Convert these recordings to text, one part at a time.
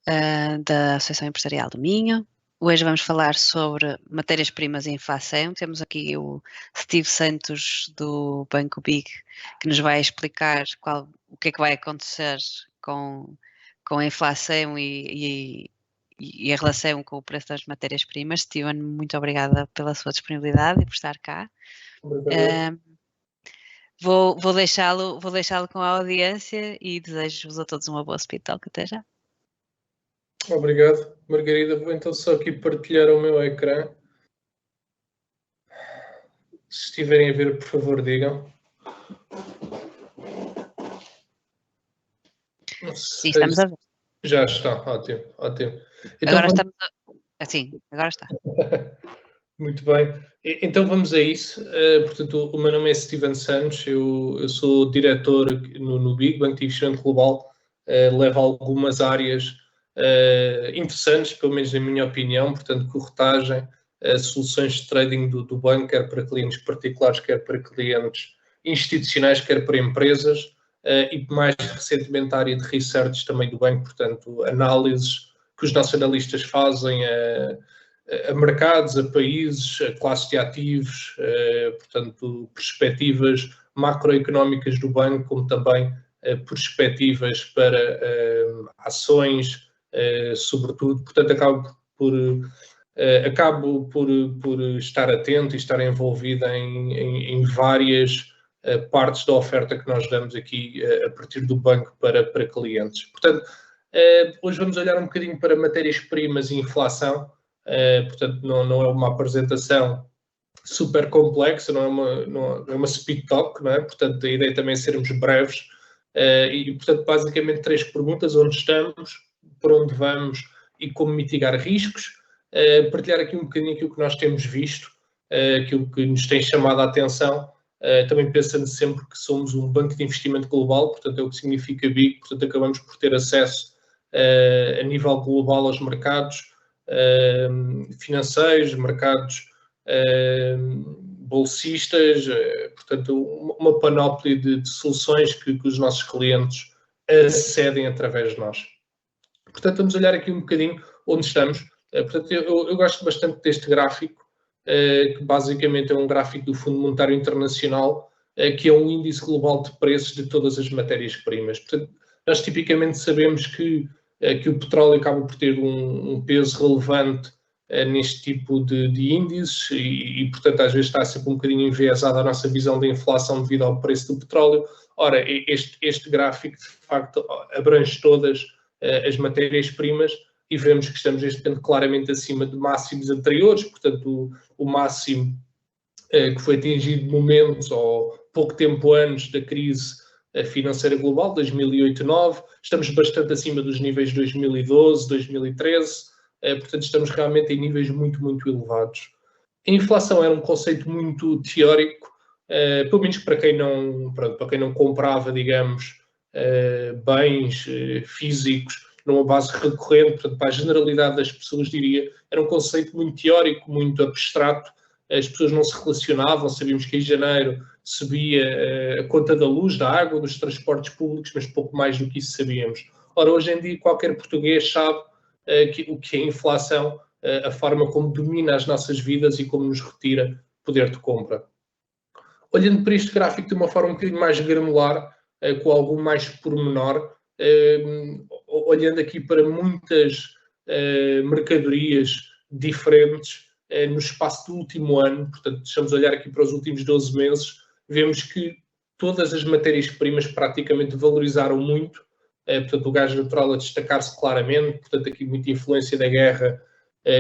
da Associação Empresarial do Minho. Hoje vamos falar sobre matérias-primas e inflação. Temos aqui o Steve Santos do Banco Big, que nos vai explicar o que é que vai acontecer com a inflação e a relação com o preço das matérias-primas. Steven, muito obrigada pela sua disponibilidade e por estar cá. Vou deixá-lo com a audiência e desejo-vos a todos uma boa speed talk. Até já. Obrigado, Margarida. Vou então só aqui partilhar o meu ecrã. Se estiverem a ver, por favor, digam. Sim, estamos a ver. Já está, ótimo. Então, agora estamos agora está. Muito bem. Então vamos a isso. Portanto, o meu nome é Steven Santos, eu sou diretor no BIG, Banco de Investimento Global. Levo algumas áreas interessantes, pelo menos na minha opinião, portanto, corretagem, soluções de trading do banco, quer para clientes particulares, quer para clientes institucionais, quer para empresas, e mais recentemente a área de research também do banco, portanto, análises que os nossos analistas fazem a mercados, a países, a classes de ativos, portanto, perspectivas macroeconómicas do banco, como também perspectivas para ações, sobretudo. Portanto, acabo por estar atento e estar envolvido em várias partes da oferta que nós damos aqui a partir do banco para clientes. Portanto, hoje vamos olhar um bocadinho para matérias-primas e inflação. Portanto, não é uma apresentação super complexa, não é uma speed talk, não é? Portanto, a ideia também é sermos breves e, portanto, basicamente 3 perguntas: onde estamos, para onde vamos e como mitigar riscos. Partilhar aqui um bocadinho aquilo que nós temos visto, aquilo que nos tem chamado a atenção, também pensando sempre que somos um banco de investimento global, portanto é o que significa BIG, portanto acabamos por ter acesso a nível global aos mercados financeiros, mercados bolsistas, portanto uma panóplia de soluções que os nossos clientes acedem através de nós. Portanto, vamos olhar aqui um bocadinho onde estamos. Portanto, eu gosto bastante deste gráfico, que basicamente é um gráfico do Fundo Monetário Internacional, que é um índice global de preços de todas as matérias-primas. Portanto, nós tipicamente sabemos que o petróleo acaba por ter um peso relevante neste tipo de índices e, portanto, às vezes está sempre um bocadinho enviesada a nossa visão da inflação devido ao preço do petróleo. Ora, este gráfico, de facto, abrange todas as matérias-primas e vemos que estamos neste momento claramente acima de máximos anteriores, portanto, o máximo que foi atingido momentos ou pouco tempo antes da crise financeira global, 2008-2009, estamos bastante acima dos níveis de 2012, 2013, portanto estamos realmente em níveis muito, muito elevados. A inflação era um conceito muito teórico, pelo menos para quem não comprava, digamos, bens físicos numa base recorrente, portanto, para a generalidade das pessoas, diria, era um conceito muito teórico, muito abstrato. As pessoas não se relacionavam, sabíamos que em janeiro subia a conta da luz, da água, dos transportes públicos, mas pouco mais do que isso sabíamos. Ora, hoje em dia, qualquer português sabe o que é inflação, a forma como domina as nossas vidas e como nos retira poder de compra. Olhando para este gráfico de uma forma um bocadinho mais granular, com algo mais pormenor, olhando aqui para muitas mercadorias diferentes no espaço do último ano, portanto, estamos a olhar aqui para os últimos 12 meses, vemos que todas as matérias-primas praticamente valorizaram muito, portanto, o gás natural a destacar-se claramente, portanto, aqui muita influência da guerra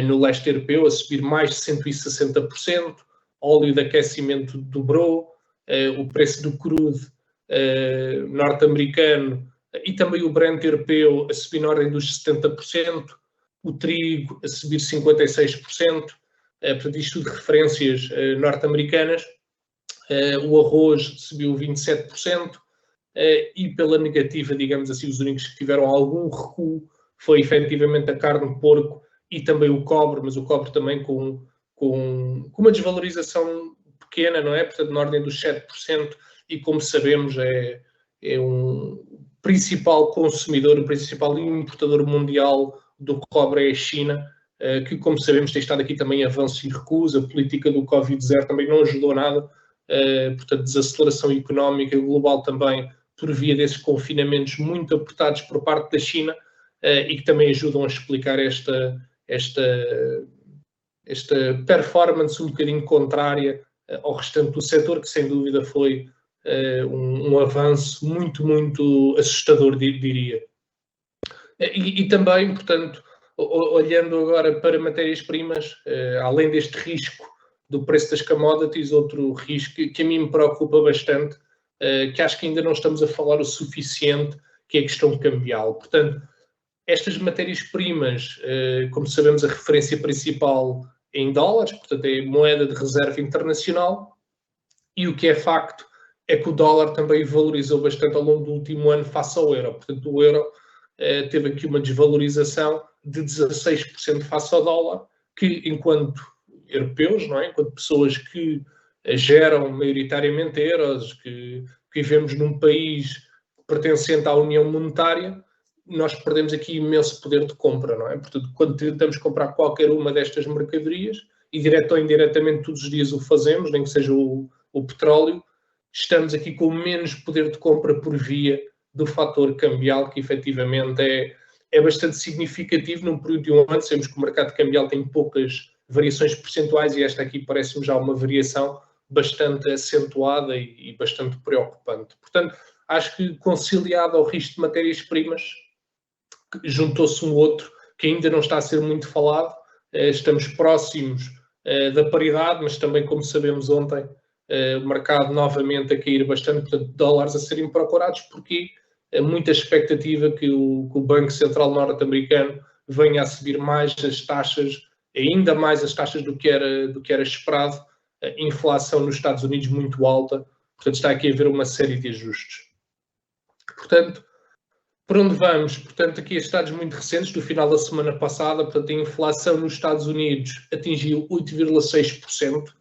no leste europeu, a subir mais de 160%, óleo de aquecimento dobrou, o preço do crudo norte-americano e também o Brent europeu a subir na ordem dos 70%, o trigo a subir 56%, portanto, isto de referências norte-americanas, o arroz subiu 27%, e pela negativa, digamos assim, os únicos que tiveram algum recuo foi efetivamente a carne de porco e também o cobre, mas o cobre também com uma desvalorização pequena, não é? Portanto, na ordem dos 7%, e como sabemos, principal consumidor, o principal importador mundial do cobre é a China, que, como sabemos, tem estado aqui também em avanço e recusa. A política do Covid-0 também não ajudou nada, portanto, desaceleração económica global também, por via desses confinamentos muito apertados por parte da China, e que também ajudam a explicar esta performance um bocadinho contrária ao restante do setor, que sem dúvida foi um avanço muito, muito assustador, diria. E também, portanto, olhando agora para matérias-primas, além deste risco do preço das commodities, outro risco que a mim me preocupa bastante, que acho que ainda não estamos a falar o suficiente, que é a questão cambial. Portanto, estas matérias-primas, como sabemos, a referência principal é em dólares, portanto é moeda de reserva internacional, e o que é facto é que o dólar também valorizou bastante ao longo do último ano face ao euro. Portanto, o euro teve aqui uma desvalorização de 16% face ao dólar, que enquanto europeus, não é? Enquanto pessoas que geram maioritariamente euros, que vivemos num país pertencente à União Monetária, nós perdemos aqui imenso poder de compra, não é? Portanto, quando tentamos comprar qualquer uma destas mercadorias, e direto ou indiretamente todos os dias o fazemos, nem que seja o petróleo, estamos aqui com menos poder de compra por via do fator cambial, que efetivamente é bastante significativo num período de um ano. Sabemos que o mercado cambial tem poucas variações percentuais e esta aqui parece-me já uma variação bastante acentuada e bastante preocupante. Portanto, acho que conciliado ao risco de matérias-primas, juntou-se um outro que ainda não está a ser muito falado. Estamos próximos da paridade, mas também, como sabemos ontem, o mercado novamente a cair bastante, portanto, dólares a serem procurados, porque há muita expectativa que o Banco Central norte-americano venha a subir mais as taxas, ainda mais as taxas do que era esperado, a inflação nos Estados Unidos muito alta, portanto está aqui a haver uma série de ajustes. Portanto, para onde vamos? Portanto, aqui estes dados muito recentes do final da semana passada, portanto, a inflação nos Estados Unidos atingiu 8,6%,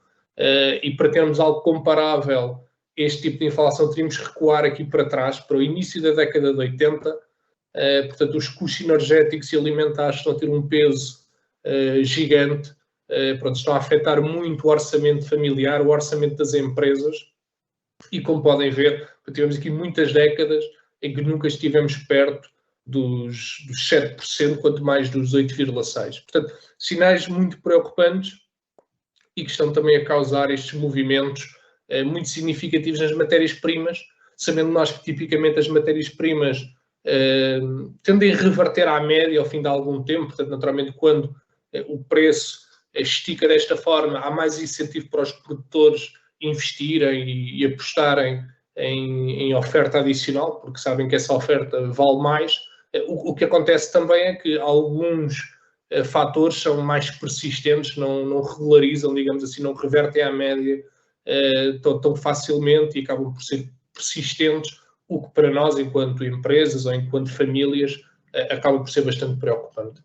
e para termos algo comparável, este tipo de inflação teríamos que recuar aqui para trás, para o início da década de 80, portanto, os custos energéticos e alimentares estão a ter um peso gigante, pronto, estão a afetar muito o orçamento familiar, o orçamento das empresas, e como podem ver, tivemos aqui muitas décadas em que nunca estivemos perto dos 7%, quanto mais dos 8,6%. Portanto, sinais muito preocupantes e que estão também a causar estes movimentos muito significativos nas matérias-primas, sabendo nós que tipicamente as matérias-primas tendem a reverter à média ao fim de algum tempo. Portanto, naturalmente, quando o preço estica desta forma, há mais incentivo para os produtores investirem e apostarem em oferta adicional, porque sabem que essa oferta vale mais. O que acontece também é que alguns fatores são mais persistentes, não regularizam, digamos assim, não revertem à média tão facilmente e acabam por ser persistentes, o que para nós, enquanto empresas ou enquanto famílias, acaba por ser bastante preocupante.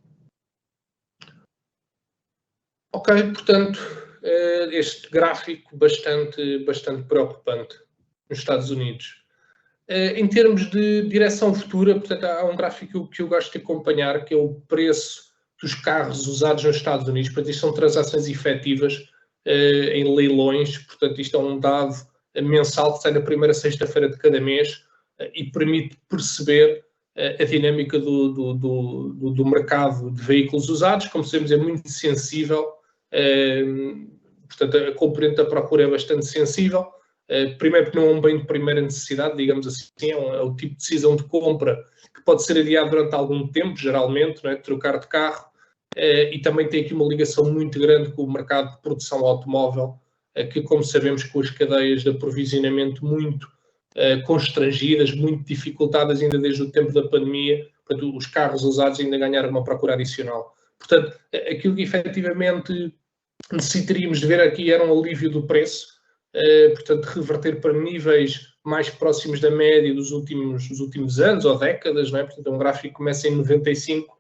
Ok, portanto, este gráfico bastante preocupante nos Estados Unidos. Em termos de direção futura, portanto, há um gráfico que eu gosto de acompanhar, que é o preço dos carros usados nos Estados Unidos. Portanto, isto são transações efetivas em leilões. Portanto, isto é um dado mensal que sai na primeira sexta-feira de cada mês e permite perceber a dinâmica do mercado de veículos usados. Como sabemos, é muito sensível. Portanto, a componente da procura é bastante sensível. Primeiro porque não é um bem de primeira necessidade, digamos assim, é o tipo de decisão de compra que pode ser adiado durante algum tempo, geralmente, não é? Trocar de carro, e também tem aqui uma ligação muito grande com o mercado de produção automóvel, que, como sabemos, com as cadeias de aprovisionamento muito constrangidas, muito dificultadas ainda desde o tempo da pandemia, portanto, os carros usados ainda ganharam uma procura adicional. Portanto, aquilo que efetivamente necessitaríamos de ver aqui era um alívio do preço, portanto, reverter para níveis mais próximos da média dos últimos anos ou décadas, não é? Portanto, um gráfico que começa em 95,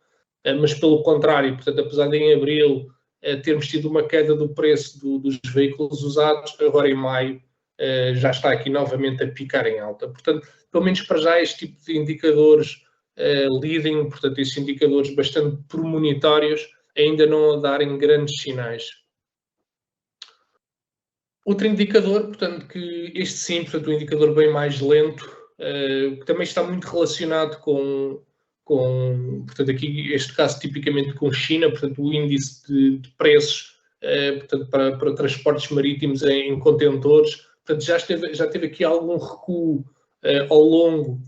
mas pelo contrário, portanto, apesar de em abril termos tido uma queda do preço dos veículos usados, agora em maio já está aqui novamente a picar em alta. Portanto, pelo menos para já este tipo de indicadores leading, portanto, estes indicadores bastante premonitórios, ainda não a darem grandes sinais. Outro indicador, portanto, que este sim, portanto, um indicador bem mais lento, que também está muito relacionado com, portanto, aqui este caso tipicamente com China, portanto, o índice de preços, portanto, para transportes marítimos em contentores, portanto, já teve aqui algum recuo ao longo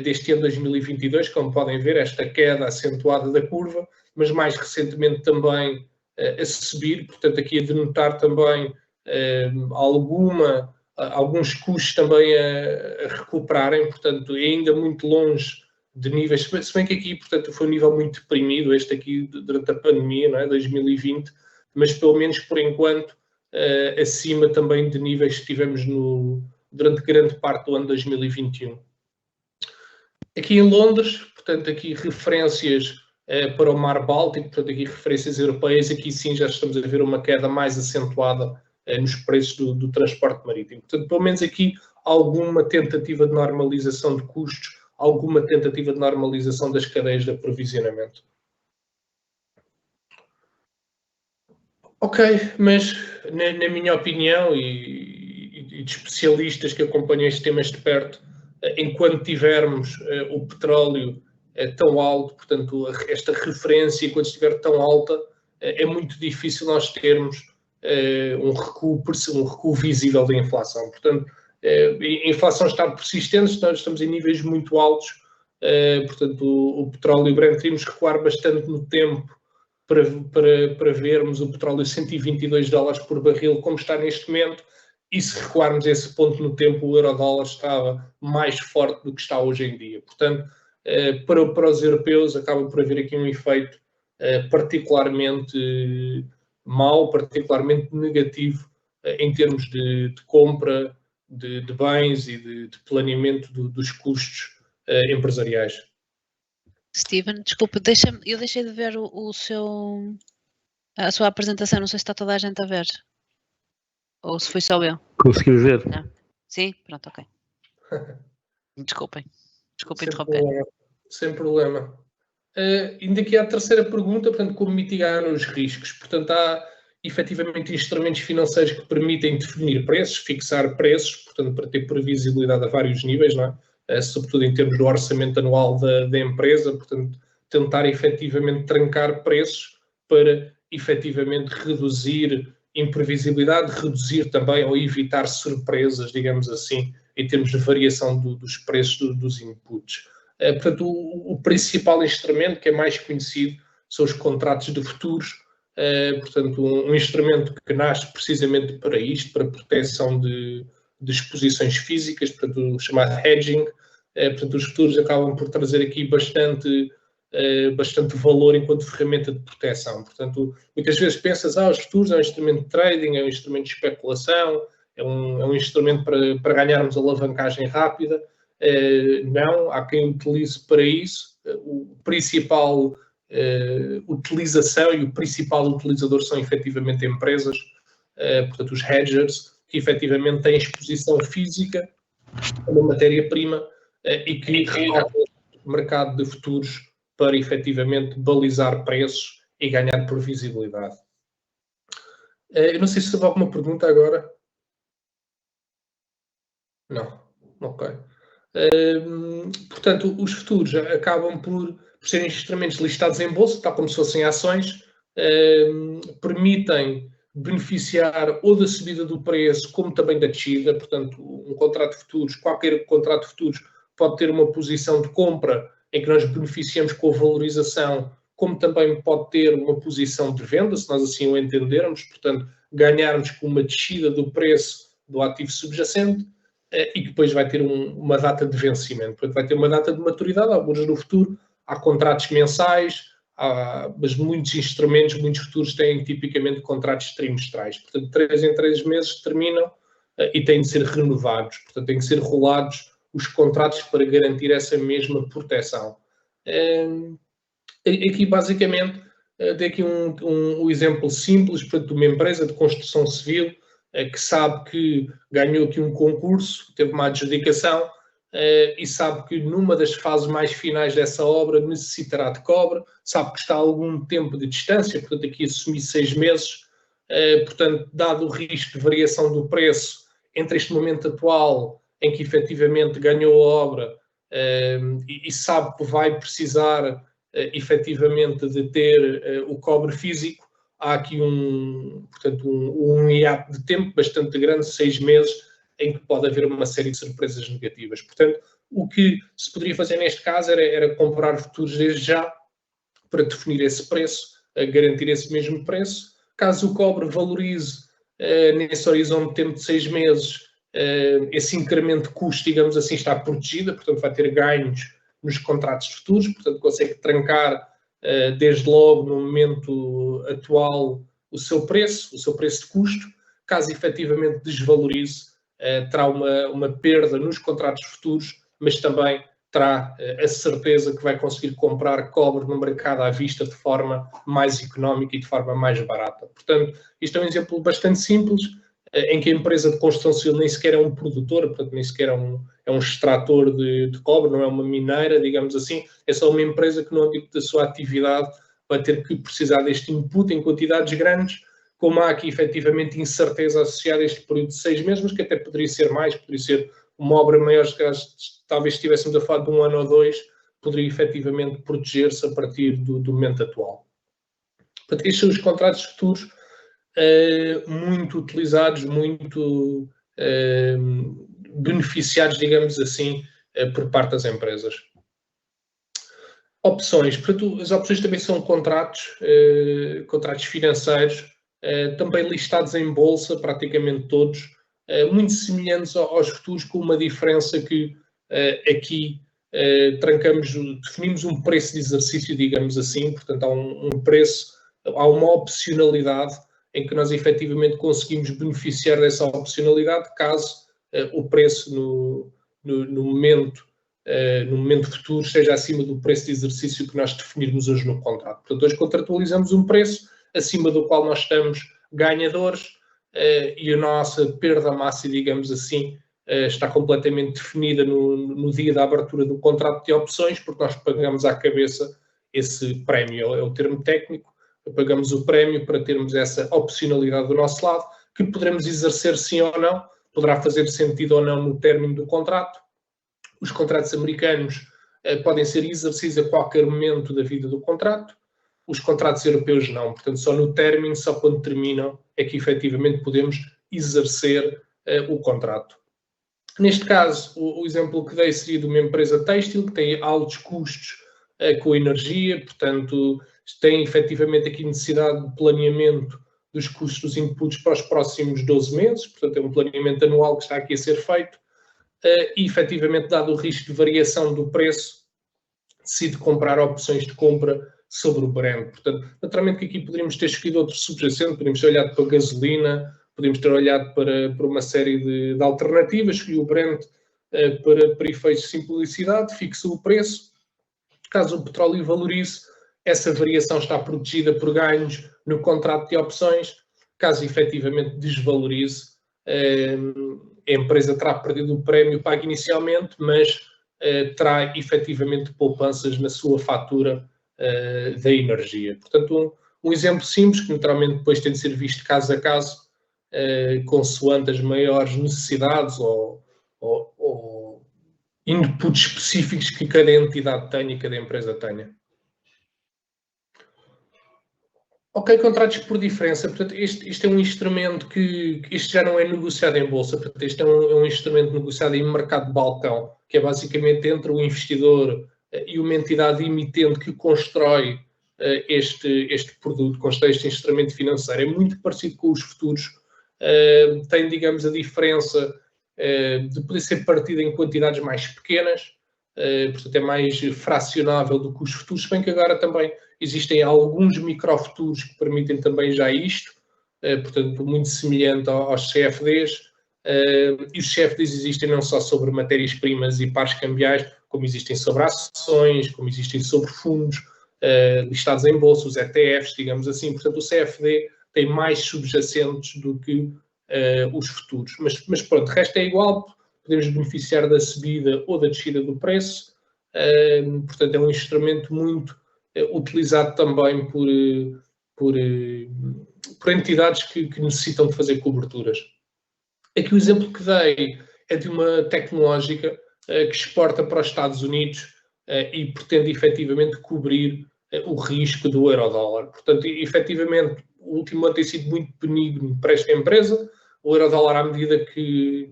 deste ano 2022, como podem ver, esta queda acentuada da curva, mas mais recentemente também a subir, portanto, aqui a denotar também alguns custos também a recuperarem, portanto, ainda muito longe de níveis, se bem que aqui, portanto, foi um nível muito deprimido, este aqui durante a pandemia, não é? 2020, mas pelo menos por enquanto acima também de níveis que tivemos durante grande parte do ano 2021. Aqui em Londres, portanto, aqui referências para o Mar Báltico, portanto, aqui referências europeias, aqui sim já estamos a ver uma queda mais acentuada nos preços do transporte marítimo. Portanto, pelo menos aqui alguma tentativa de normalização de custos, alguma tentativa de normalização das cadeias de aprovisionamento. Ok, mas na minha opinião e de especialistas que acompanham estes temas de perto, enquanto tivermos o petróleo tão alto, portanto, esta referência, enquanto estiver tão alta, é muito difícil nós termos um recuo visível da inflação. Portanto, a inflação está persistente, nós estamos em níveis muito altos, portanto, o petróleo e o Brent temos que recuar bastante no tempo para vermos o petróleo a $122 por barril, como está neste momento, e se recuarmos esse ponto no tempo, o euro-dólar estava mais forte do que está hoje em dia. Portanto, para os europeus, acaba por haver aqui um efeito particularmente mau, particularmente negativo em termos de compra de bens e de planeamento dos custos empresariais. Steven, desculpe, eu deixei de ver a sua apresentação, não sei se está toda a gente a ver. Ou se foi só eu. Conseguimos ver? Não. Sim? Pronto, ok. Desculpem interromper. Sem problema. Ainda aqui há a terceira pergunta, portanto, como mitigar os riscos. Portanto, há efetivamente instrumentos financeiros que permitem definir preços, fixar preços, portanto, para ter previsibilidade a vários níveis, não é? Sobretudo em termos do orçamento anual da empresa, portanto, tentar efetivamente trancar preços para efetivamente reduzir imprevisibilidade, reduzir também ou evitar surpresas, digamos assim, em termos de variação dos preços dos inputs. Portanto, o principal instrumento que é mais conhecido são os contratos de futuros, portanto, um instrumento que nasce precisamente para isto, para proteção de exposições físicas, portanto, o chamado hedging. Portanto, os futuros acabam por trazer aqui bastante valor enquanto ferramenta de proteção. Portanto, muitas vezes pensas, os futuros é um instrumento de trading, é um instrumento de especulação, é um instrumento para ganharmos alavancagem rápida. Não, há quem utilize para isso. O principal utilização e o principal utilizador são efetivamente empresas, portanto os hedgers, que efetivamente têm exposição física a uma matéria-prima e que recorrem ao mercado de futuros para efetivamente balizar preços e ganhar previsibilidade. Eu não sei se houve alguma pergunta agora. Não, ok. Portanto, os futuros acabam por serem instrumentos listados em bolsa, tal como se fossem ações, permitem beneficiar ou da subida do preço, como também da descida. Portanto, um contrato de futuros, qualquer contrato de futuros pode ter uma posição de compra em que nós beneficiamos com a valorização, como também pode ter uma posição de venda, se nós assim o entendermos, portanto, ganharmos com uma descida do preço do ativo subjacente, e que depois vai ter uma data de vencimento. Portanto, vai ter uma data de maturidade, alguns no futuro, há contratos mensais, mas muitos instrumentos, muitos futuros têm tipicamente contratos trimestrais. Portanto, 3 em 3 meses terminam e têm de ser renovados. Portanto, têm de ser rolados os contratos para garantir essa mesma proteção. Aqui, basicamente, dei aqui um exemplo simples, portanto, de uma empresa de construção civil que sabe que ganhou aqui um concurso, teve uma adjudicação, e sabe que numa das fases mais finais dessa obra necessitará de cobre, sabe que está a algum tempo de distância, portanto aqui assumi 6 meses, portanto, dado o risco de variação do preço entre este momento atual em que efetivamente ganhou a obra e sabe que vai precisar efetivamente de ter o cobre físico, há aqui portanto, um hiato de tempo bastante grande, 6 meses, em que pode haver uma série de surpresas negativas. Portanto, o que se poderia fazer neste caso era comprar futuros desde já para definir esse preço, garantir esse mesmo preço. Caso o cobre valorize nesse horizonte de tempo de 6 meses, esse incremento de custo, digamos assim, está protegido, portanto vai ter ganhos nos contratos futuros, portanto consegue trancar desde logo no momento atual o seu preço de custo. Caso efetivamente desvalorize, terá uma perda nos contratos futuros, mas também terá a certeza que vai conseguir comprar cobre no mercado à vista de forma mais económica e de forma mais barata. Portanto, isto é um exemplo bastante simples, em que a empresa de construção civil nem sequer é um produtor, portanto, nem sequer é um extrator de cobre, não é uma mineira, digamos assim, é só uma empresa que no âmbito da sua atividade vai ter que precisar deste input em quantidades grandes, como há aqui efetivamente incerteza associada a este período de 6 meses, mas que até poderia ser mais, poderia ser uma obra maior, talvez estivéssemos a falar de 1 ano ou 2, poderia efetivamente proteger-se a partir do momento atual. Portanto, estes são os contratos futuros muito utilizados, muito beneficiados, digamos assim, por parte das empresas. Opções. Portanto, as opções também são contratos financeiros, também listados em bolsa, praticamente todos, muito semelhantes aos futuros, com uma diferença que aqui definimos um preço de exercício, digamos assim, portanto há um preço, há uma opcionalidade em que nós efetivamente conseguimos beneficiar dessa opcionalidade caso o preço no momento futuro esteja acima do preço de exercício que nós definirmos hoje no contrato. Portanto, hoje contratualizamos um preço acima do qual nós estamos ganhadores e a nossa perda máxima, digamos assim, está completamente definida no dia da abertura do contrato de opções, porque nós pagamos à cabeça esse prémio, é o termo técnico, pagamos o prémio para termos essa opcionalidade do nosso lado, que poderemos exercer sim ou não, poderá fazer sentido ou não no término do contrato. Os contratos americanos podem ser exercidos a qualquer momento da vida do contrato, os contratos europeus não, portanto só no término, só quando terminam é que efetivamente podemos exercer o contrato. Neste caso, o exemplo que dei seria de uma empresa têxtil que tem altos custos com a energia, portanto tem efetivamente aqui necessidade de planeamento dos custos dos inputs para os próximos 12 meses, portanto é um planeamento anual que está aqui a ser feito e efetivamente, dado o risco de variação do preço, decide comprar opções de compra sobre o Brent. Portanto, naturalmente que aqui poderíamos ter escolhido outro subjacente, poderíamos ter olhado para a gasolina, podemos ter olhado para uma série de alternativas, escolhi o Brent para efeitos de simplicidade, fixou o preço. Caso o petróleo valorize, essa variação está protegida por ganhos no contrato de opções. Caso efetivamente desvalorize, a empresa terá perdido o prémio pago inicialmente, mas terá efetivamente poupanças na sua fatura da energia. Portanto, um exemplo simples, que naturalmente depois tem de ser visto caso a caso, consoante as maiores necessidades ou inputs específicos que cada entidade tenha e cada empresa tenha. Ok, contratos por diferença, portanto, este é um instrumento que este já não é negociado em bolsa, portanto, este é um instrumento negociado em mercado de balcão, que é basicamente entre o investidor e uma entidade emitente que constrói este produto, constrói este instrumento financeiro. É muito parecido com os futuros, tem, digamos, a diferença de poder ser partido em quantidades mais pequenas, portanto é mais fracionável do que os futuros, se bem que agora também existem alguns microfuturos que permitem também já isto, portanto muito semelhante aos CFDs, e os CFDs existem não só sobre matérias-primas e pares cambiais, como existem sobre ações, como existem sobre fundos listados em bolsa, os ETFs, digamos assim. Portanto, o CFD tem mais subjacentes do que os futuros. Mas pronto, o resto é igual, podemos beneficiar da subida ou da descida do preço, portanto é um instrumento muito utilizado também por entidades que necessitam de fazer coberturas. Aqui o exemplo que dei é de uma tecnológica que exporta para os Estados Unidos e pretende efetivamente cobrir o risco do euro-dólar. Portanto, efetivamente, o último ano tem sido muito benigno para esta empresa. O euro-dólar, à medida que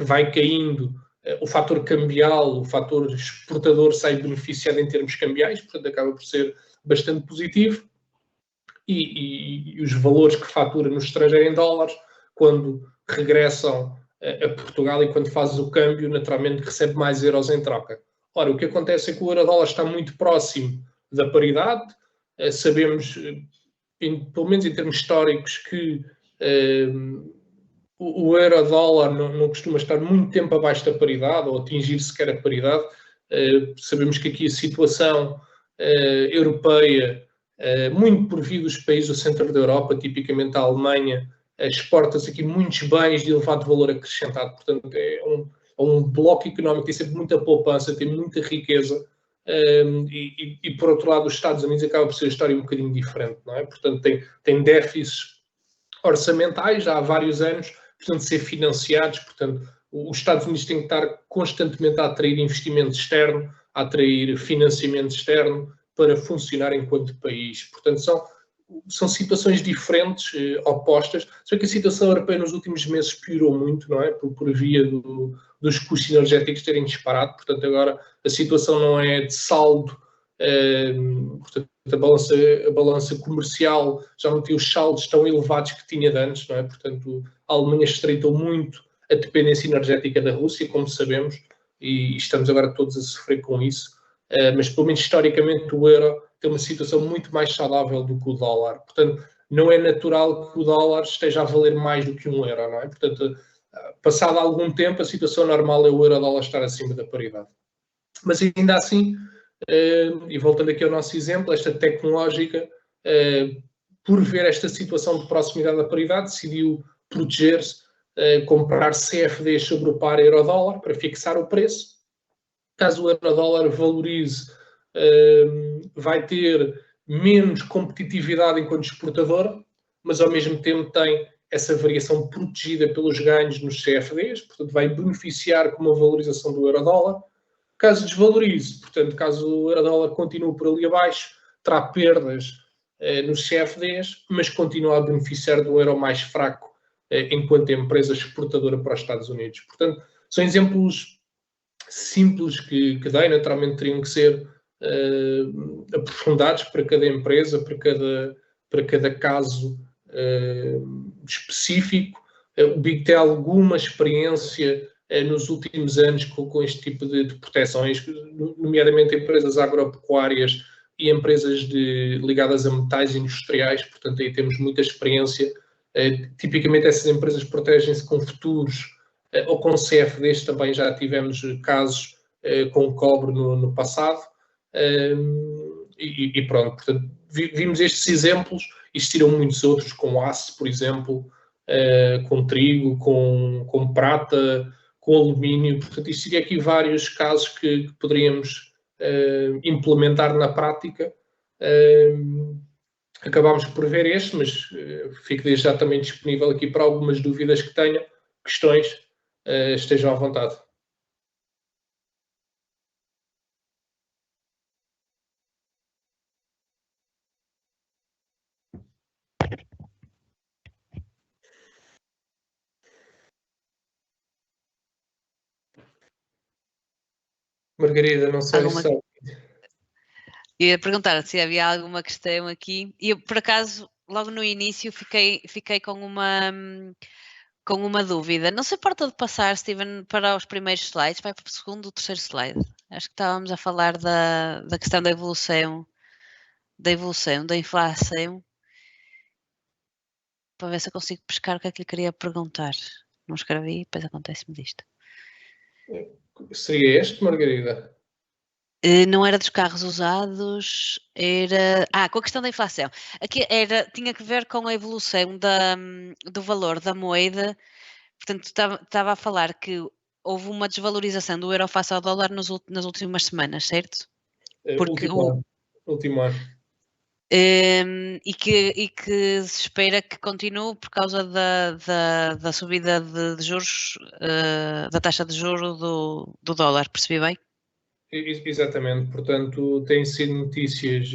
vai caindo, o fator cambial, o fator exportador sai beneficiado em termos cambiais, portanto, acaba por ser bastante positivo. E os valores que fatura no estrangeiro em dólares, quando regressam a Portugal e quando faz o câmbio, naturalmente recebe mais euros em troca. Ora, o que acontece é que o euro-dólar está muito próximo da paridade. Sabemos, pelo menos em termos históricos, que o euro-dólar não costuma estar muito tempo abaixo da paridade ou atingir sequer a paridade. Sabemos que aqui a situação europeia, muito por via dos países do centro da Europa, tipicamente a Alemanha, exporta-se aqui muitos bens de elevado valor acrescentado. Portanto, é um bloco económico que tem sempre muita poupança, tem muita riqueza. E por outro lado, os Estados Unidos acaba por ser a história um bocadinho diferente, não é? Portanto, tem déficits orçamentais já há vários anos, portanto, ser financiados. Portanto, os Estados Unidos têm que estar constantemente a atrair investimento externo, a atrair financiamento externo para funcionar enquanto país. Portanto, são situações diferentes, opostas, só que a situação europeia nos últimos meses piorou muito, não é? Por via dos custos energéticos terem disparado. Portanto, agora a situação não é de saldo, portanto, a balança comercial já não tem os saldos tão elevados que tinha de antes, não é? Portanto, a Alemanha estreitou muito a dependência energética da Rússia, como sabemos, e estamos agora todos a sofrer com isso. Mas pelo menos historicamente o euro tem uma situação muito mais saudável do que o dólar. Portanto, não é natural que o dólar esteja a valer mais do que um euro, não é? Portanto, passado algum tempo, a situação normal é o euro-dólar estar acima da paridade. Mas ainda assim, e voltando aqui ao nosso exemplo, esta tecnológica, por ver esta situação de proximidade da paridade, decidiu proteger-se, comprar CFDs sobre o par euro-dólar para fixar o preço. Caso o euro-dólar valorize, vai ter menos competitividade enquanto exportadora, mas ao mesmo tempo tem essa variação protegida pelos ganhos nos CFDs, portanto vai beneficiar com uma valorização do euro-dólar. Caso desvalorize, portanto, caso o euro-dólar continue por ali abaixo, terá perdas nos CFDs, mas continua a beneficiar de um euro mais fraco enquanto empresa exportadora para os Estados Unidos. Portanto, são exemplos simples que dei, naturalmente teriam que ser aprofundados para cada empresa, para cada caso específico. O BIG tem alguma experiência nos últimos anos com este tipo de proteções, nomeadamente empresas agropecuárias e empresas ligadas a metais industriais, portanto aí temos muita experiência. Tipicamente essas empresas protegem-se com futuros ou com CFDs, também já tivemos casos com cobre no passado. E pronto, portanto, vimos estes exemplos, existiram muitos outros, com aço, por exemplo, com trigo, com prata, com alumínio. Portanto, existiria aqui vários casos que poderíamos implementar na prática. Acabámos por ver este, mas fico desde já também disponível aqui para algumas dúvidas que tenham, questões, estejam à vontade. Margarida, não sei se sabe. Ia perguntar se havia alguma questão aqui. E eu, por acaso, logo no início fiquei com uma dúvida. Não se importa de passar, Steven, para os primeiros slides, vai para o segundo ou terceiro slide. Acho que estávamos a falar da questão da evolução, da inflação, para ver se eu consigo pescar o que é que lhe queria perguntar. Não escrevi, depois acontece-me disto. Seria este, Margarida? Não era dos carros usados, era... com a questão da inflação. Aqui tinha que ver com a evolução do valor da moeda. Portanto, estava a falar que houve uma desvalorização do euro face ao dólar nas últimas semanas, certo? Porque Último ano. E que se espera que continue por causa da subida de juros, da taxa de juros do dólar, percebi bem? Exatamente, portanto, têm sido notícias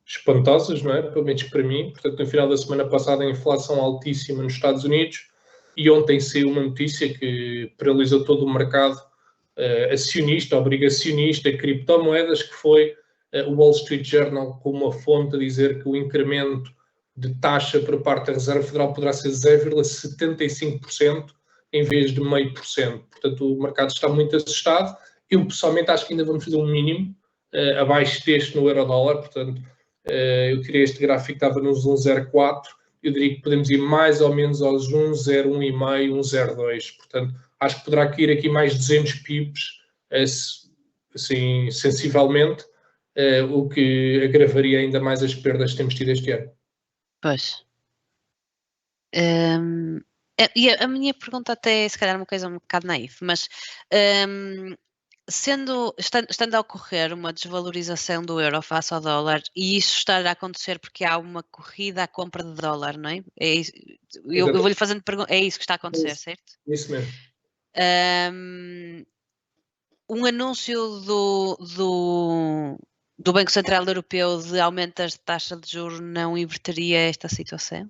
espantosas, não é? Pelo menos para mim. Portanto, no final da semana passada, a inflação altíssima nos Estados Unidos, e ontem saiu uma notícia que paralisou todo o mercado acionista, obrigacionista, criptomoedas, que foi o Wall Street Journal com uma fonte a dizer que o incremento de taxa por parte da Reserva Federal poderá ser 0,75% em vez de 0,5%. Portanto, o mercado está muito assustado. Eu, pessoalmente, acho que ainda vamos fazer um mínimo abaixo deste no euro-dólar. Portanto, eu tirei este gráfico que estava nos 1,04. Eu diria que podemos ir mais ou menos aos 1,01,5, 1,02. Portanto, acho que poderá cair aqui mais 200 pips, assim, sensivelmente, o que agravaria ainda mais as perdas que temos tido este ano. Pois. E a minha pergunta até é, se calhar, uma coisa um bocado naif, mas estando a ocorrer uma desvalorização do euro face ao dólar, e isso estar a acontecer porque há uma corrida à compra de dólar, não é? Eu vou-lhe fazendo pergunta, é isso que está a acontecer, certo? Isso mesmo. Um anúncio do Banco Central Europeu de aumento da taxa de juros não inverteria esta situação?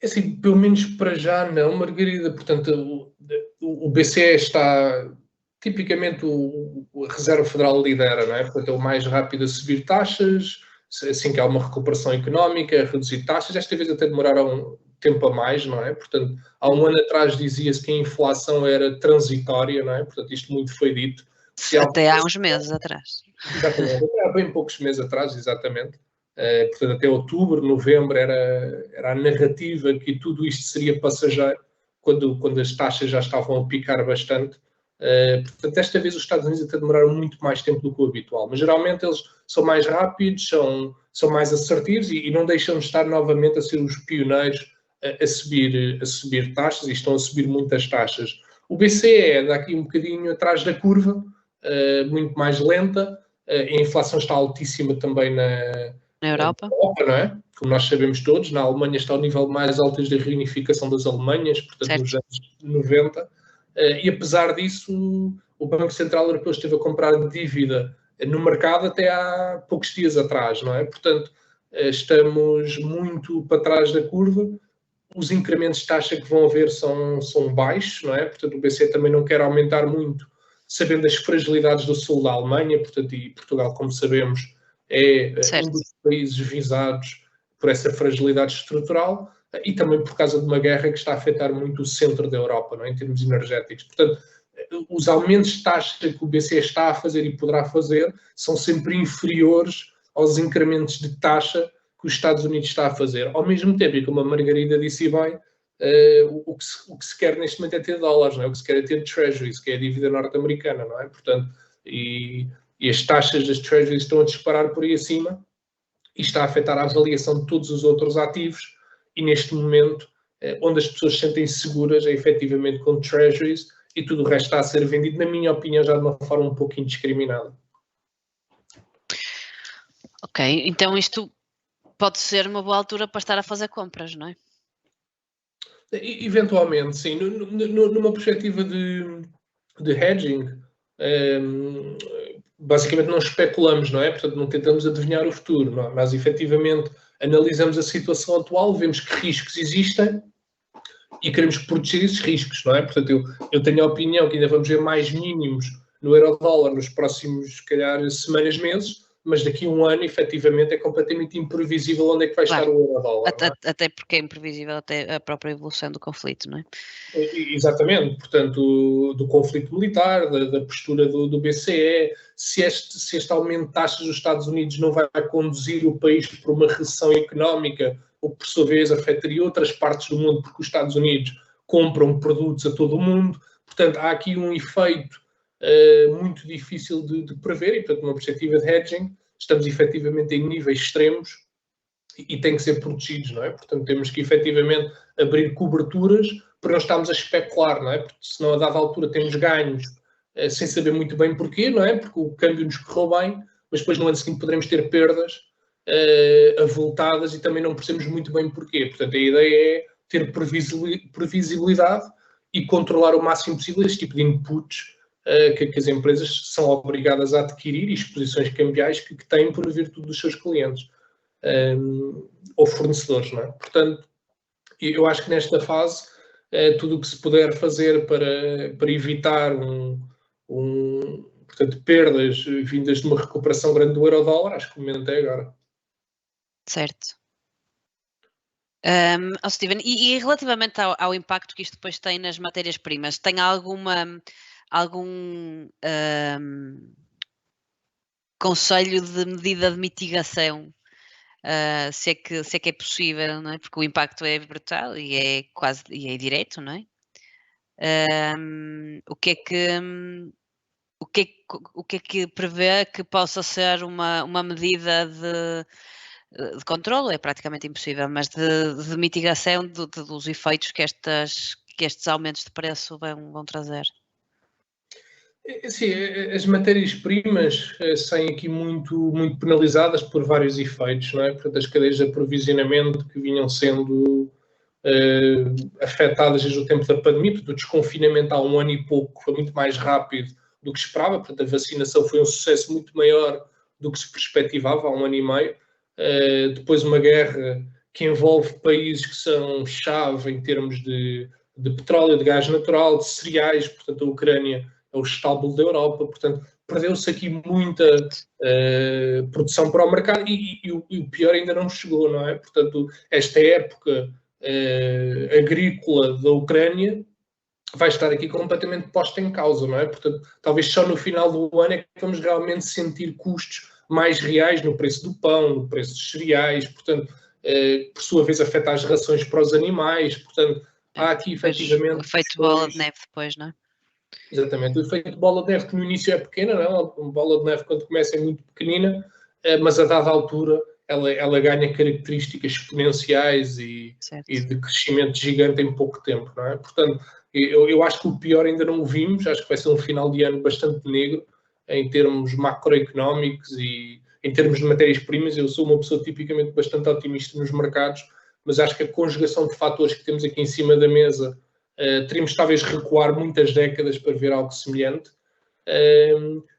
Assim, pelo menos para já não, Margarida. Portanto, o BCE está... Tipicamente, a Reserva Federal lidera, não é? Portanto, é o mais rápido a subir taxas, assim que há uma recuperação económica, a reduzir taxas. Esta vez até demoraram um tempo a mais, não é? Portanto, há um ano atrás dizia-se que a inflação era transitória, não é? Portanto, isto muito foi dito. Até há uns meses atrás. Exatamente, há bem poucos meses atrás, exatamente. Portanto, até outubro, novembro, era a narrativa que tudo isto seria passageiro, quando as taxas já estavam a picar bastante. Portanto, desta vez os Estados Unidos até demoraram muito mais tempo do que o habitual, mas geralmente eles são mais rápidos, são mais assertivos e não deixam de estar novamente a ser os pioneiros a subir taxas, e estão a subir muitas taxas. O BCE anda aqui um bocadinho atrás da curva, muito mais lenta. A inflação está altíssima também na Europa, não é? Como nós sabemos todos, na Alemanha está ao nível mais alto desde a reunificação das Alemanhas, portanto, certo, nos anos 90. E apesar disso, o Banco Central Europeu esteve a comprar dívida no mercado até há poucos dias atrás, não é? Portanto, estamos muito para trás da curva. Os incrementos de taxa que vão haver são baixos, não é? Portanto, o BCE também não quer aumentar muito, sabendo as fragilidades do sul da Alemanha, portanto, e Portugal, como sabemos, é certo, um dos países visados por essa fragilidade estrutural, e também por causa de uma guerra que está a afetar muito o centro da Europa, não é? Em termos energéticos. Portanto, os aumentos de taxa que o BCE está a fazer e poderá fazer são sempre inferiores aos incrementos de taxa que os Estados Unidos está a fazer. Ao mesmo tempo, e como a Margarida disse bem, o que se quer neste momento é ter dólares, não é? O que se quer é ter treasuries, que é a dívida norte-americana, não é? Portanto, e as taxas das treasuries estão a disparar por aí acima e está a afetar a avaliação de todos os outros ativos, e neste momento, onde as pessoas se sentem seguras é efetivamente com treasuries, e tudo o resto está a ser vendido, na minha opinião, já de uma forma um pouco indiscriminada. Ok, então isto pode ser uma boa altura para estar a fazer compras, não é? Eventualmente, sim. Numa perspectiva de hedging, basicamente não especulamos, não é? Portanto, não tentamos adivinhar o futuro. Não? Nós, efetivamente, analisamos a situação atual, vemos que riscos existem e queremos proteger esses riscos, não é? Portanto, eu tenho a opinião que ainda vamos ver mais mínimos no euro-dólar nos próximos, se calhar, semanas, meses, mas daqui a um ano, efetivamente, é completamente imprevisível onde é que vai estar o euro-dólar. Até porque é imprevisível até a própria evolução do conflito, não é? Exatamente, portanto, do conflito militar, da postura do BCE, se este aumento de taxas dos Estados Unidos não vai conduzir o país para uma recessão económica, o que por sua vez afetaria outras partes do mundo, porque os Estados Unidos compram produtos a todo o mundo. Portanto, há aqui um efeito muito difícil de prever e, portanto, uma perspectiva de hedging, estamos efetivamente em níveis extremos e têm que ser protegidos, não é? Portanto, temos que efetivamente abrir coberturas para não estarmos a especular, não é? Porque senão a dada altura temos ganhos sem saber muito bem porquê, não é? Porque o câmbio nos correu bem, mas depois no ano seguinte poderemos ter perdas avultadas e também não percebemos muito bem porquê. Portanto, a ideia é ter previsibilidade e controlar o máximo possível este tipo de inputs que as empresas são obrigadas a adquirir e exposições cambiais que têm por virtude dos seus clientes ou fornecedores, não é? Portanto, eu acho que nesta fase tudo o que se puder fazer para evitar portanto, perdas vindas de uma recuperação grande do euro-dólar, acho que o momento é agora. Certo. Steven, e relativamente ao impacto que isto depois tem nas matérias-primas, tem algum conselho de medida de mitigação? Se é que é possível, não é? Porque o impacto é brutal e é quase é direto, não é? O que é que prevê que possa ser uma medida de controle? É praticamente impossível, mas de mitigação dos efeitos que estes aumentos de preço vão trazer. Sim, as matérias-primas saem aqui muito penalizadas por vários efeitos, não é? Portanto, as cadeias de aprovisionamento que vinham sendo afetadas desde o tempo da pandemia, portanto, o desconfinamento há 1 ano e pouco foi muito mais rápido do que esperava, portanto, a vacinação foi um sucesso muito maior do que se perspectivava há 1 ano e meio. Depois uma guerra que envolve países que são chave em termos de petróleo, de gás natural, de cereais, portanto, a Ucrânia é o estábulo da Europa, portanto, perdeu-se aqui muita produção para o mercado e o pior ainda não chegou, não é? Portanto, esta época agrícola da Ucrânia vai estar aqui completamente posta em causa, não é? Portanto, talvez só no final do ano é que vamos realmente sentir custos mais reais no preço do pão, no preço dos cereais, portanto, por sua vez afeta as rações para os animais, portanto, há aqui efetivamente... O efeito bola de neve depois, não é? Exatamente, o efeito de bola de neve que no início é pequena, não é? Uma bola de neve quando começa é muito pequenina, mas a dada altura ela ganha características exponenciais e de crescimento gigante em pouco tempo, não é? Portanto, eu acho que o pior ainda não o vimos, acho que vai ser um final de ano bastante negro em termos macroeconómicos e em termos de matérias-primas. Eu sou uma pessoa tipicamente bastante otimista nos mercados, mas acho que a conjugação de fatores que temos aqui em cima da mesa teríamos talvez recuar muitas décadas para ver algo semelhante.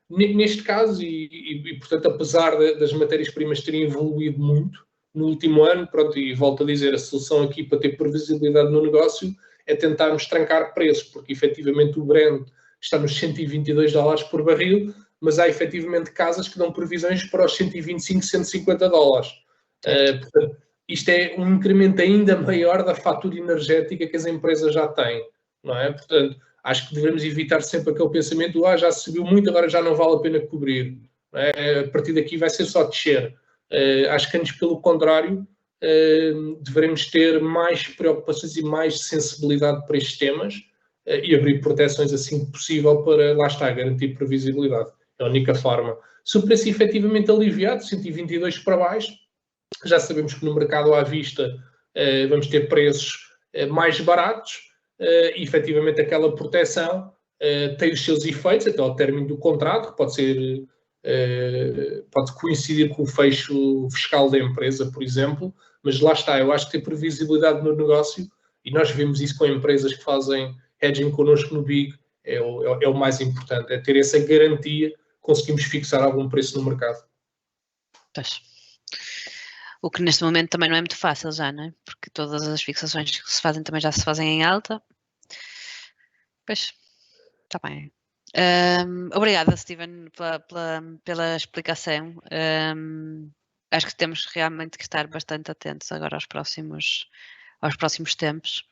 Neste caso, e portanto, apesar das matérias-primas terem evoluído muito no último ano, pronto, e volto a dizer, a solução aqui para ter previsibilidade no negócio é tentarmos trancar preços, porque efetivamente o Brent está nos $122 por barril, mas há efetivamente casas que dão previsões para os 125, 150 dólares. Portanto, isto é um incremento ainda maior da fatura energética que as empresas já têm, não é? Portanto, acho que devemos evitar sempre aquele pensamento do já subiu muito, agora já não vale a pena cobrir. Não é? A partir daqui vai ser só descer. Acho que antes, pelo contrário, devemos ter mais preocupações e mais sensibilidade para estes temas e abrir proteções assim que possível para, lá está, garantir previsibilidade. É a única forma. Se o preço efetivamente aliviado, 122 para baixo, já sabemos que no mercado à vista vamos ter preços mais baratos e efetivamente aquela proteção tem os seus efeitos até ao término do contrato, que pode ser pode coincidir com o fecho fiscal da empresa, por exemplo, mas lá está, eu acho que ter previsibilidade no negócio, e nós vemos isso com empresas que fazem hedging connosco no BIG, é o mais importante, é ter essa garantia, conseguimos fixar algum preço no mercado. O que neste momento também não é muito fácil já, não é? Porque todas as fixações que se fazem também já se fazem em alta. Pois, está bem. Obrigada, Steven, pela explicação. Acho que temos realmente que estar bastante atentos agora aos próximos tempos.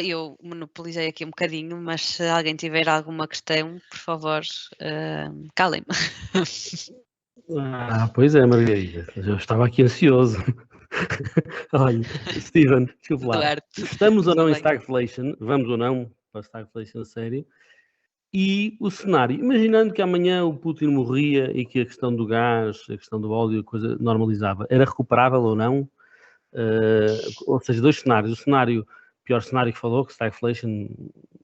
Eu monopolizei aqui um bocadinho, mas se alguém tiver alguma questão, por favor, calem-me. Pois é, Margarida, eu estava aqui ansioso. Olha, Steven, desculpe lá. Estamos ou não em stagflation? Vamos ou não? para stagflation a sério. E o cenário, imaginando que amanhã o Putin morria e que a questão do gás, a questão do óleo, a coisa normalizava, era recuperável ou não? Ou seja, dois cenários. O pior cenário que falou, que stagflation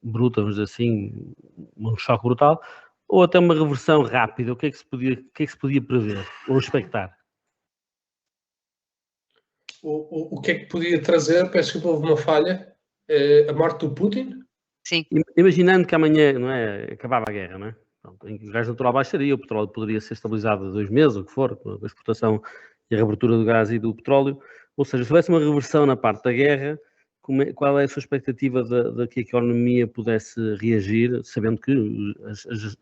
bruta, vamos dizer assim, um choque brutal, ou até uma reversão rápida. O que é que se podia prever ou expectar? O que é que podia trazer? Peço que houve uma falha. A morte do Putin? Sim. Imaginando que amanhã, não é, acabava a guerra, não é? Pronto, em que o gás natural baixaria, o petróleo poderia ser estabilizado a 2 meses, ou o que for, com a exportação e a reabertura do gás e do petróleo. Ou seja, se houvesse uma reversão na parte da guerra, qual é a sua expectativa de que a economia pudesse reagir, sabendo que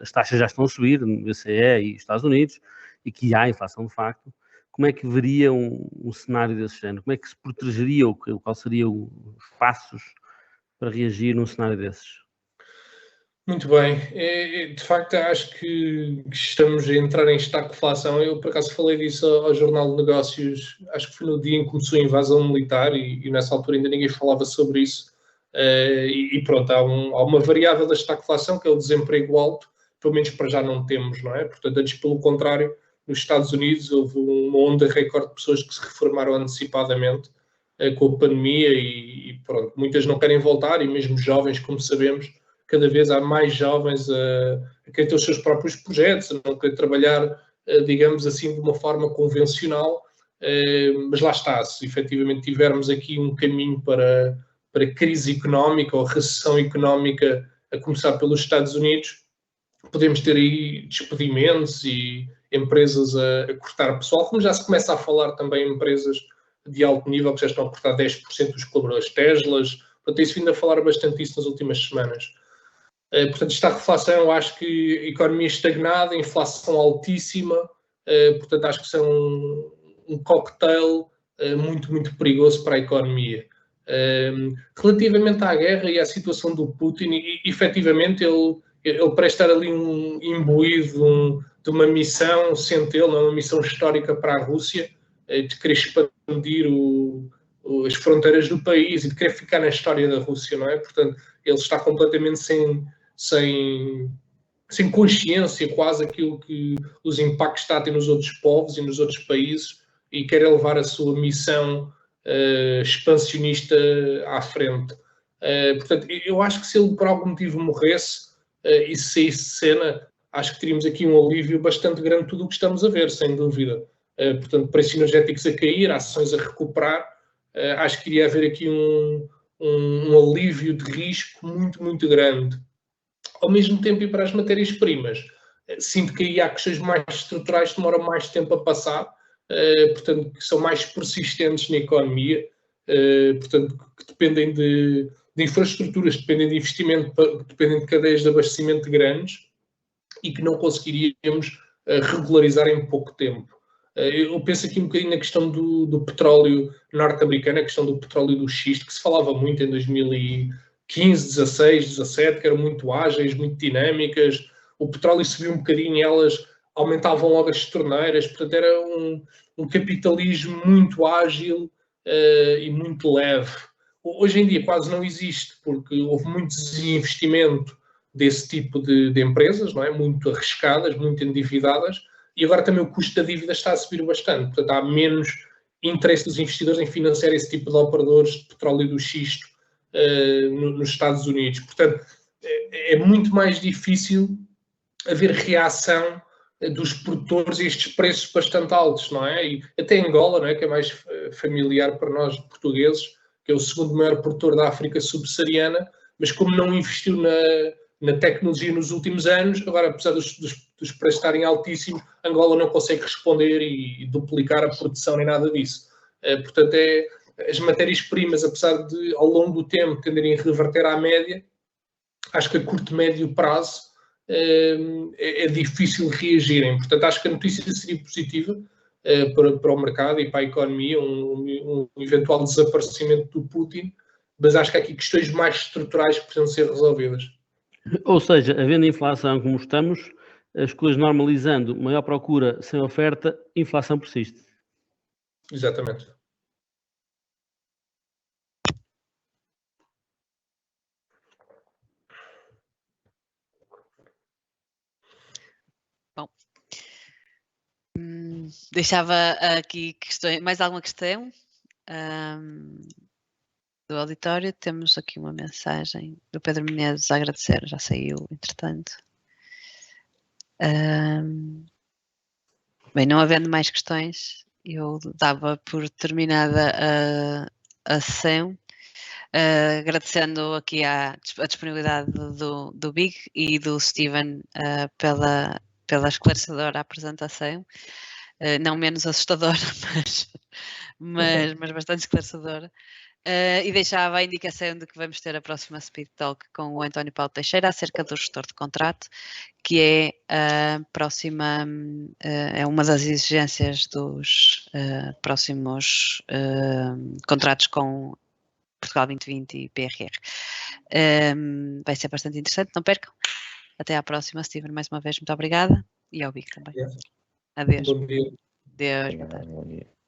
as taxas já estão a subir, no BCE e Estados Unidos, e que há inflação de facto? Como é que veria um cenário desse género? Como é que se protegeria, ou qual seriam os passos para reagir num cenário desses? Muito bem. De facto, acho que estamos a entrar em estagflação. Eu, por acaso, falei disso ao Jornal de Negócios, acho que foi no dia em que começou a invasão militar e nessa altura ainda ninguém falava sobre isso. E pronto, há uma variável da estagflação, que é o desemprego alto, pelo menos para já não temos, não é? Portanto, antes, pelo contrário, nos Estados Unidos houve uma onda recorde de pessoas que se reformaram antecipadamente com a pandemia e pronto, muitas não querem voltar e mesmo jovens, como sabemos, cada vez há mais jovens a querer ter os seus próprios projetos, a não querer trabalhar, digamos assim, de uma forma convencional, mas lá está, se efetivamente tivermos aqui um caminho para crise económica ou recessão económica, a começar pelos Estados Unidos, podemos ter aí despedimentos e empresas a cortar pessoal, como já se começa a falar também em empresas de alto nível que já estão a cortar 10% dos colaboradores, Teslas, portanto, tem-se vindo a falar bastante disso nas últimas semanas. Portanto, esta reflação, eu acho que a economia estagnada, a inflação altíssima, portanto, acho que são um cocktail muito, muito perigoso para a economia. Relativamente à guerra e à situação do Putin, efetivamente ele parece estar ali imbuído de uma missão, sente ele, uma missão histórica para a Rússia, de querer expandir as fronteiras do país e de querer ficar na história da Rússia, não é? Portanto, ele está completamente sem consciência quase aquilo que os impactos está a ter nos outros povos e nos outros países e quer levar a sua missão expansionista à frente. Portanto, eu acho que se ele por algum motivo morresse e saísse de cena, acho que teríamos aqui um alívio bastante grande de tudo o que estamos a ver, sem dúvida. Portanto, preços energéticos a cair, ações a recuperar, acho que iria haver aqui um alívio de risco muito, muito grande. Ao mesmo tempo, e para as matérias-primas, sinto que aí há questões mais estruturais que demoram mais tempo a passar, portanto, que são mais persistentes na economia, portanto, que dependem de infraestruturas, dependem de investimento, dependem de cadeias de abastecimento grandes e que não conseguiríamos regularizar em pouco tempo. Eu penso aqui um bocadinho na questão do petróleo norte-americano, a questão do petróleo do xisto, que se falava muito em 2015, 16, 17, que eram muito ágeis, muito dinâmicas. O petróleo subiu um bocadinho e elas aumentavam logo as torneiras. Portanto, era um capitalismo muito ágil e muito leve. Hoje em dia quase não existe, porque houve muito desinvestimento desse tipo de empresas, não é? Muito arriscadas, muito endividadas, e agora também o custo da dívida está a subir bastante. Portanto, há menos interesse dos investidores em financiar esse tipo de operadores de petróleo do xisto nos Estados Unidos. Portanto, é muito mais difícil haver reação dos produtores a estes preços bastante altos, não é? E até Angola, não é? Que é mais familiar para nós portugueses, que é o segundo maior produtor da África subsaariana, mas como não investiu na tecnologia nos últimos anos, agora, apesar dos preços estarem altíssimos, Angola não consegue responder e duplicar a produção nem nada disso. Portanto, as matérias-primas, apesar de, ao longo do tempo, tenderem a reverter à média, acho que a curto e médio prazo é difícil reagirem. Portanto, acho que a notícia seria positiva para o mercado e para a economia, um eventual desaparecimento do Putin, mas acho que há aqui questões mais estruturais que precisam ser resolvidas. Ou seja, havendo inflação como estamos, as coisas normalizando, maior procura sem oferta, inflação persiste. Exatamente. Deixava aqui mais alguma questão do auditório. Temos aqui uma mensagem do Pedro Menezes a agradecer, já saiu, entretanto. Bem, não havendo mais questões, eu dava por terminada a sessão, agradecendo aqui a disponibilidade do Big e do Steven pela esclarecedora apresentação, não menos assustadora, mas bastante esclarecedora. E deixava a indicação de que vamos ter a próxima Speed Talk com o António Paulo Teixeira acerca do gestor de contrato, que é a próxima, é uma das exigências dos próximos contratos com Portugal 2020 e PRR. Vai ser bastante interessante, não percam. Até à próxima, Steven, mais uma vez, muito obrigada. E ao Bic também. Yes. Adeus. Bom dia. Adeus, boa tarde. Bom dia.